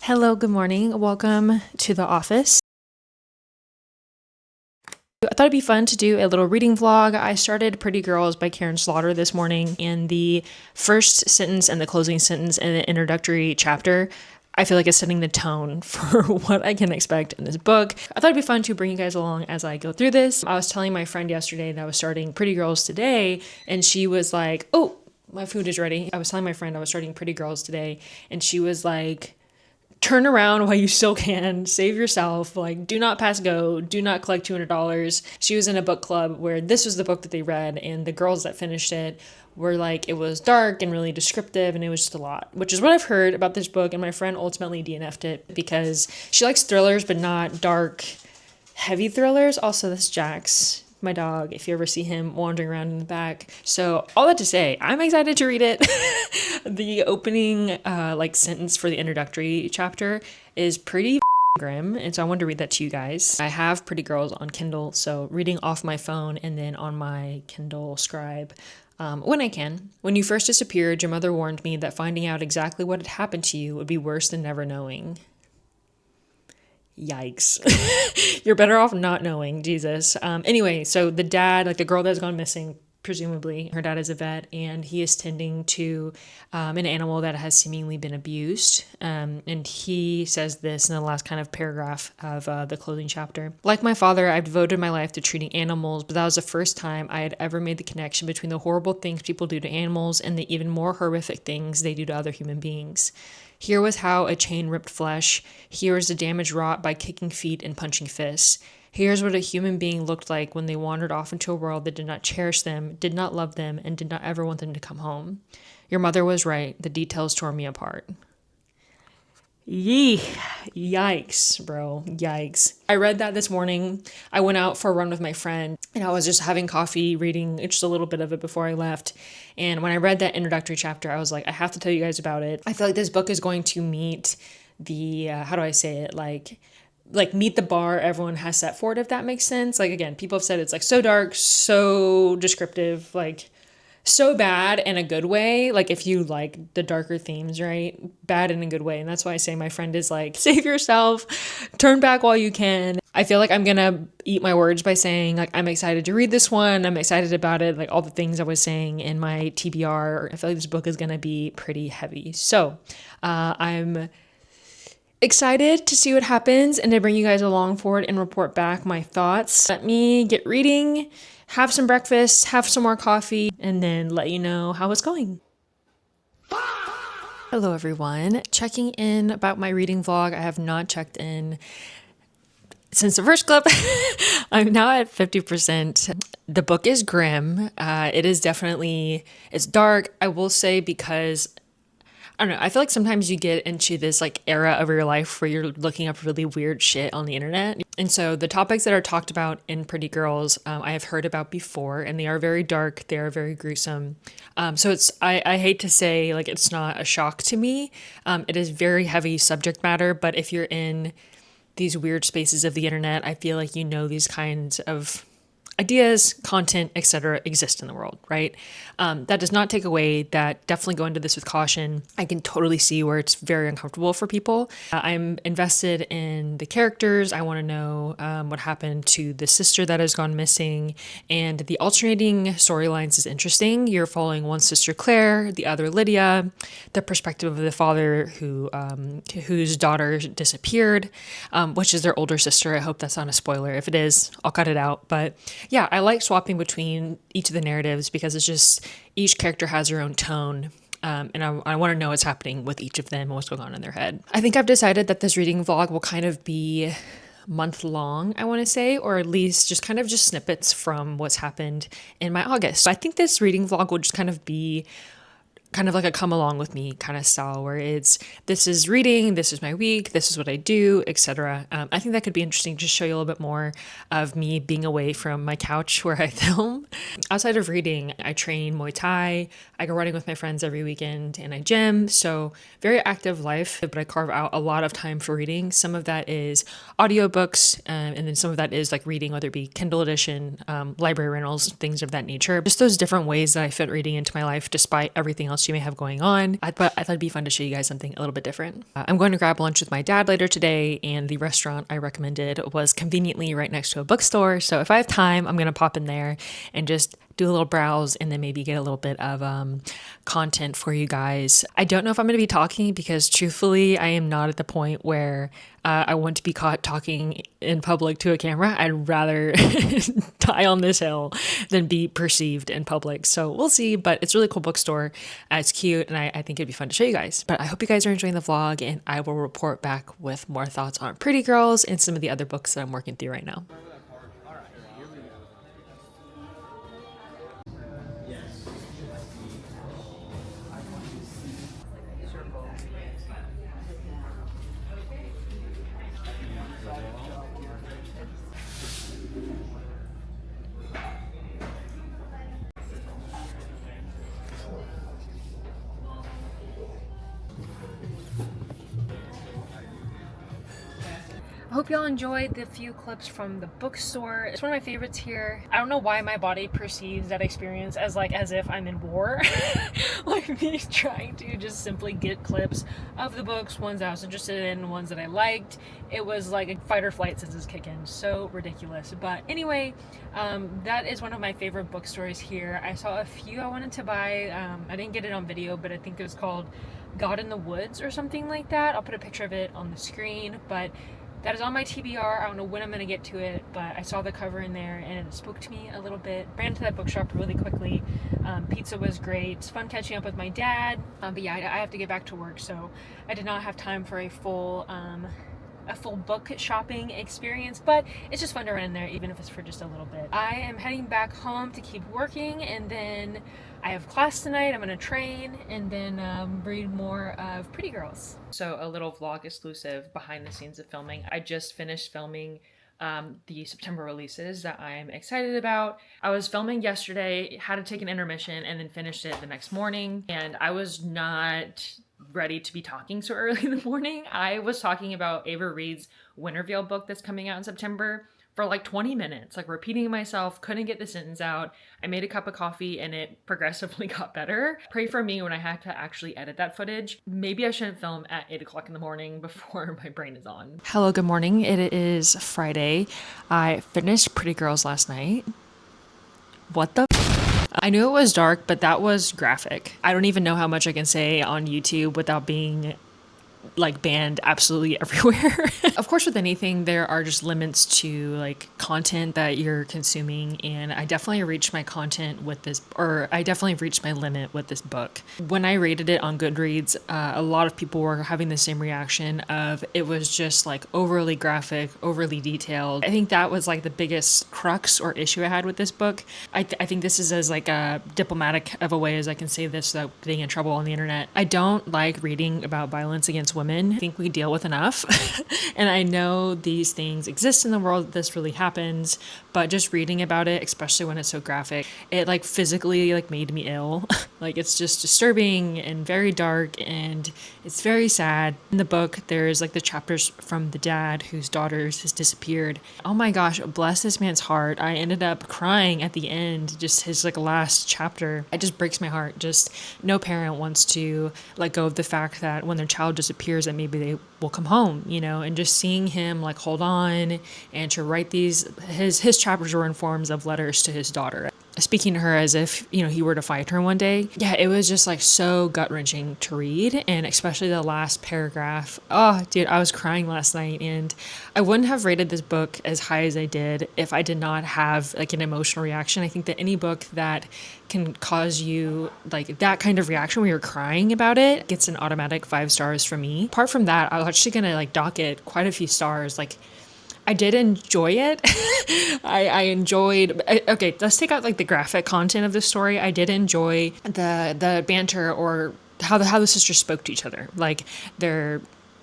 Hello, good morning. Welcome to the office. I thought it'd be fun to do a little reading vlog. I started Pretty Girls by Karin Slaughter this morning, and the first sentence and the closing sentence in the introductory chapter I feel like is setting the tone for what I can expect in this book. I thought it'd be fun to bring you guys along as I go through this. I was telling my friend yesterday that I was starting Pretty Girls today, and she was like, "Oh, my food is ready." I was telling my friend I was starting Pretty Girls today, and she was like, "Turn around while you still can, save yourself, like do not pass go, do not collect $200. She was in a book club where this was the book that they read, and the girls that finished it were like, it was dark and really descriptive, and it was just a lot, which is what I've heard about this book. And my friend ultimately DNF'd it because she likes thrillers, but not dark, heavy thrillers. Also, this Jax, my dog, if you ever see him wandering around in the back. So all that to say, I'm excited to read it. The opening sentence for the introductory chapter is pretty grim, and so I wanted to read that to you guys. I have Pretty Girls on Kindle, so reading off my phone and then on my Kindle Scribe when I can. "When you first disappeared, your mother warned me that finding out exactly what had happened to you would be worse than never knowing." Yikes. You're better off not knowing, Jesus. Anyway, so the dad, like the girl that's gone missing, presumably her dad is a vet, and he is tending to an animal that has seemingly been abused. And he says this in the last kind of paragraph of the closing chapter. "Like my father, I've devoted my life to treating animals, but that was the first time I had ever made the connection between the horrible things people do to animals and the even more horrific things they do to other human beings. Here was how a chain ripped flesh. Here was the damage wrought by kicking feet and punching fists. Here's what a human being looked like when they wandered off into a world that did not cherish them, did not love them, and did not ever want them to come home. Your mother was right. The details tore me apart." Yee, yikes, bro, yikes. I read that this morning. I went out for a run with my friend, and I was just having coffee, reading just a little bit of it before I left. And when I read that introductory chapter, I was like, I have to tell you guys about it. I feel like this book is going to meet the, how do I say it, like meet the bar everyone has set for it, if that makes sense. Like, again, people have said it's like so dark, so descriptive, like so bad in a good way. Like, if you like the darker themes, right? Bad in a good way. And that's why I say my friend is like, save yourself, turn back while you can. I feel like I'm gonna eat my words by saying like, I'm excited to read this one. I'm excited about it. Like all the things I was saying in my TBR. I feel like this book is gonna be pretty heavy. So I'm excited to see what happens and to bring you guys along for it and report back my thoughts. Let me get reading, have some breakfast, have some more coffee, and then let you know how it's going. Hello everyone, checking in about my reading vlog. I have not checked in since the first clip. I'm now at 50%. The book is grim. It is definitely, it's dark, I will say, because I don't know. I feel like sometimes you get into this like era of your life where you're looking up really weird shit on the internet. And so the topics that are talked about in Pretty Girls, I have heard about before, and they are very dark. They are very gruesome. So I hate to say like it's not a shock to me. It is very heavy subject matter, but if you're in these weird spaces of the internet, I feel like you know these kinds of ideas, content, etc. exist in the world, right? That does not take away that definitely go into this with caution. I can totally see where it's very uncomfortable for people. I'm invested in the characters. I want to know what happened to the sister that has gone missing, and the alternating storylines is interesting. You're following one sister, Claire, the other, Lydia, the perspective of the father whose daughter disappeared, which is their older sister. I hope that's not a spoiler. If it is, I'll cut it out. But yeah, I like swapping between each of the narratives because it's just each character has their own tone. And I want to know what's happening with each of them and what's going on in their head. I think I've decided that this reading vlog will kind of be month long, I want to say, or at least just kind of just snippets from what's happened in my August. So I think this reading vlog will just kind of be kind of like a come along with me kind of style where it's, this is reading, this is my week, this is what I do, etc. I think that could be interesting, just show you a little bit more of me being away from my couch where I film. Outside of reading, I train Muay Thai, I go running with my friends every weekend, and I gym. So very active life, but I carve out a lot of time for reading. Some of that is audiobooks, and then some of that is like reading, whether it be Kindle edition, library rentals, things of that nature. Just those different ways that I fit reading into my life despite everything else else she may have going on. But I thought it'd be fun to show you guys something a little bit different. I'm going to grab lunch with my dad later today, and the restaurant I recommended was conveniently right next to a bookstore. So if I have time, I'm going to pop in there and just do a little browse and then maybe get a little bit of content for you guys. I don't know if I'm going to be talking because truthfully, I am not at the point where I want to be caught talking in public to a camera. I'd rather die on this hill than be perceived in public. So we'll see, but it's a really cool bookstore. It's cute, and I think it'd be fun to show you guys. But I hope you guys are enjoying the vlog, and I will report back with more thoughts on Pretty Girls and some of the other books that I'm working through right now. I hope y'all enjoyed the few clips from the bookstore. It's one of my favorites here. I don't know why my body perceives that experience as if I'm in war. Like me trying to just simply get clips of the books, ones I was interested in, ones that I liked. It was like a fight or flight senses kick in. So ridiculous. But anyway, that is one of my favorite bookstores here. I saw a few I wanted to buy. I didn't get it on video, but I think it was called God in the Woods or something like that. I'll put a picture of it on the screen, but that is on my TBR. I don't know when I'm going to get to it, but I saw the cover in there and it spoke to me a little bit. Ran to that bookshop really quickly. Pizza was great. It's fun catching up with my dad. But yeah, I have to get back to work, so I did not have time for a full book shopping experience, but it's just fun to run in there even if it's for just a little bit. I am heading back home to keep working, and then I have class tonight. I'm gonna train and then read more of Pretty Girls. So a little vlog exclusive behind the scenes of filming. I just finished filming the September releases that I'm excited about. I was filming yesterday, had to take an intermission, and then finished it the next morning, and I was not ready to be talking so early in the morning. I was talking about Ava Reed's Wintervale book that's coming out in September for like 20 minutes, like repeating myself, couldn't get the sentence out. I made a cup of coffee and it progressively got better. Pray for me when I had to actually edit that footage. Maybe I shouldn't film at 8 o'clock in the morning before my brain is on. Hello, good morning. It is Friday. I finished Pretty Girls last night. What the I knew it was dark, but that was graphic. I don't even know how much I can say on YouTube without being like banned absolutely everywhere. Of course, with anything, there are just limits to like content that you're consuming, and I definitely reached my content with this, or I definitely reached my limit with this book. When I rated it on Goodreads, a lot of people were having the same reaction of it was just like overly graphic, overly detailed. I think that was like the biggest crux or issue I had with this book. I think this is as like a diplomatic of a way as I can say this without getting in trouble on the internet. I don't like reading about violence against women. I think we deal with enough. And I know these things exist in the world, this really happens, but just reading about it, especially when it's so graphic, it like physically like made me ill. Like it's just disturbing and very dark, and it's very sad. In the book, there's like the chapters from the dad whose daughters has disappeared. Oh my gosh, bless this man's heart. I ended up crying at the end, just his like last chapter. It just breaks my heart. Just no parent wants to let go of the fact that when their child disappears that maybe they will come home, you know, and just seeing him like hold on and to write these, his chapters were in forms of letters to his daughter, speaking to her as if, you know, he were to fight her one day. Yeah, it was just like so gut-wrenching to read, and especially the last paragraph. Oh, dude, I was crying last night, and I wouldn't have rated this book as high as I did if I did not have like an emotional reaction. I think that any book that can cause you like that kind of reaction where you're crying about it gets an automatic 5 stars from me. Apart from that, I was actually gonna like dock it quite a few stars. Like, I did enjoy it. I enjoyed, okay, let's take out like the graphic content of the story. I did enjoy the banter, or how the sisters spoke to each other. Like they're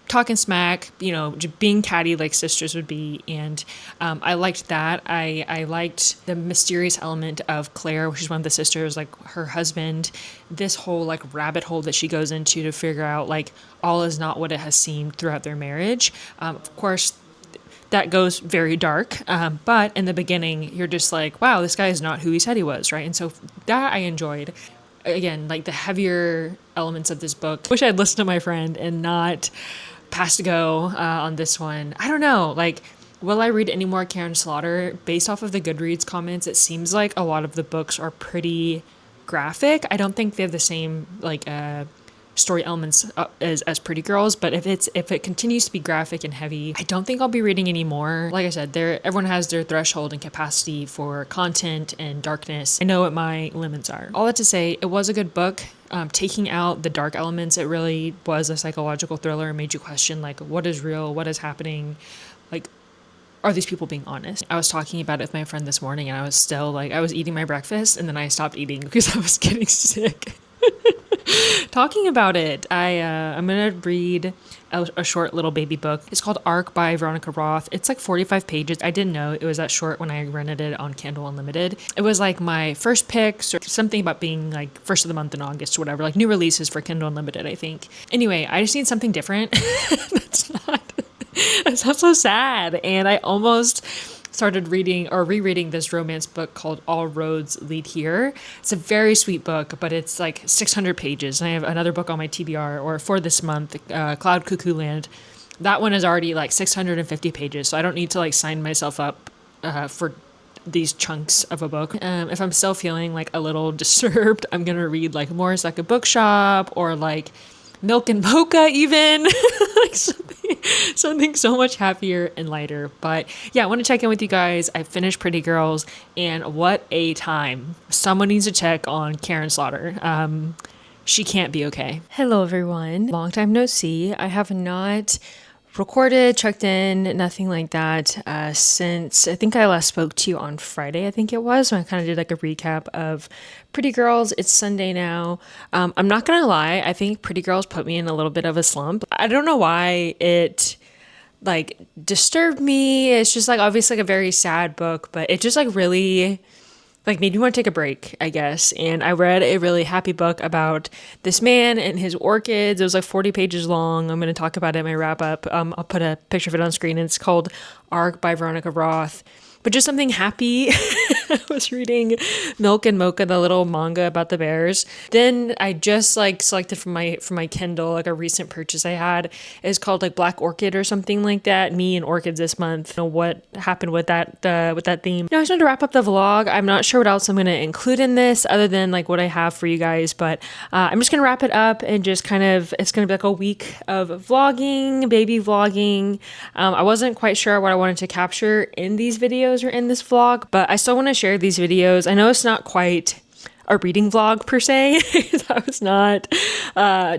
talking smack, you know, just being catty like sisters would be. And I liked that. I liked the mysterious element of Claire, which is one of the sisters, like her husband, this whole like rabbit hole that she goes into to figure out like all is not what it has seemed throughout their marriage. Of course, that goes very dark. But in the beginning, you're just like, wow, this guy is not who he said he was, right? And so that I enjoyed. again, like the heavier elements of this book. Wish I'd listened to my friend and not passed to go on this one. I don't know. Like, will I read any more Karin Slaughter? Based off of the Goodreads comments, it seems like a lot of the books are pretty graphic. I don't think they have the same like story elements as Pretty Girls, but if it continues to be graphic and heavy, I don't think I'll be reading anymore. Like I said, everyone has their threshold and capacity for content and darkness. I know what my limits are. All that to say, it was a good book. Taking out the dark elements, it really was a psychological thriller and made you question like what is real, what is happening, like are these people being honest? I was talking about it with my friend this morning and I was still like, I was eating my breakfast and then I stopped eating because I was getting sick. Talking about it, I'm gonna read a short little baby book. It's called Arc by Veronica Roth. It's like 45 pages. I didn't know it was that short when I rented it on Kindle Unlimited. It was like my first picks or something about being like first of the month in August or whatever, like new releases for Kindle Unlimited, I think. Anyway, I just need something different. That sounds so sad. And I almost started reading or rereading this romance book called All Roads Lead Here. It's a very sweet book, but it's like 600 pages. And I have another book on my TBR or for this month, Cloud Cuckoo Land. That one is already like 650 pages. So I don't need to like sign myself up for these chunks of a book. If I'm still feeling like a little disturbed, I'm going to read like Morris like a bookshop or like Milk and Mocha even. Like something so much happier and lighter. But yeah, I want to check in with you guys. I finished Pretty Girls and what a time. Someone needs to check on Karin Slaughter. She can't be okay. Hello everyone. Long time no see. I have not recorded, checked in, nothing like that since I think I last spoke to you on Friday, I think it was, when I kind of did like a recap of Pretty Girls. It's Sunday now. I'm not gonna lie, I think Pretty Girls put me in a little bit of a slump. I don't know why it like disturbed me. It's just like obviously like a very sad book, but it just like really like made me want to take a break, I guess. And I read a really happy book about this man and his orchids. It was like 40 pages long. I'm going to talk about it in my wrap up. I'll put a picture of it on screen. And it's called Arc by Veronica Roth. But just something happy. I was reading Milk and Mocha, the little manga about the bears. Then I just like selected from my Kindle like a recent purchase I had. It's called like Black Orchid or something like that. Me and orchids this month. You know what happened with that theme. I just wanted to wrap up the vlog. I'm not sure what else I'm going to include in this other than like what I have for you guys. But I'm just going to wrap it up and just kind of, it's going to be like a week of vlogging, baby vlogging. I wasn't quite sure what I wanted to capture in these videos or in this vlog, but I still want to share these videos. I know it's not quite a reading vlog per se. I was not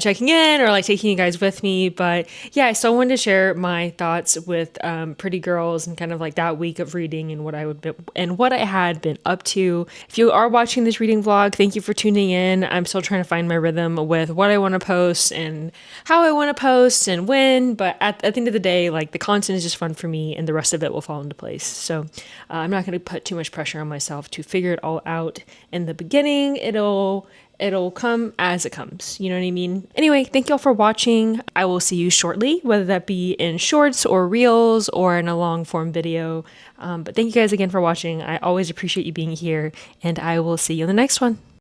checking in or like taking you guys with me, but yeah, I still wanted to share my thoughts with Pretty Girls and kind of like that week of reading and what I had been up to. If you are watching this reading vlog, thank you for tuning in. I'm still trying to find my rhythm with what I want to post and how I want to post and when, but at the end of the day, like the content is just fun for me and the rest of it will fall into place. So I'm not going to put too much pressure on myself to figure it all out in the beginning. It'll come as it comes. You know what I mean? Anyway, thank you all for watching. I will see you shortly, whether that be in shorts or reels or in a long form video. But thank you guys again for watching. I always appreciate you being here and I will see you in the next one.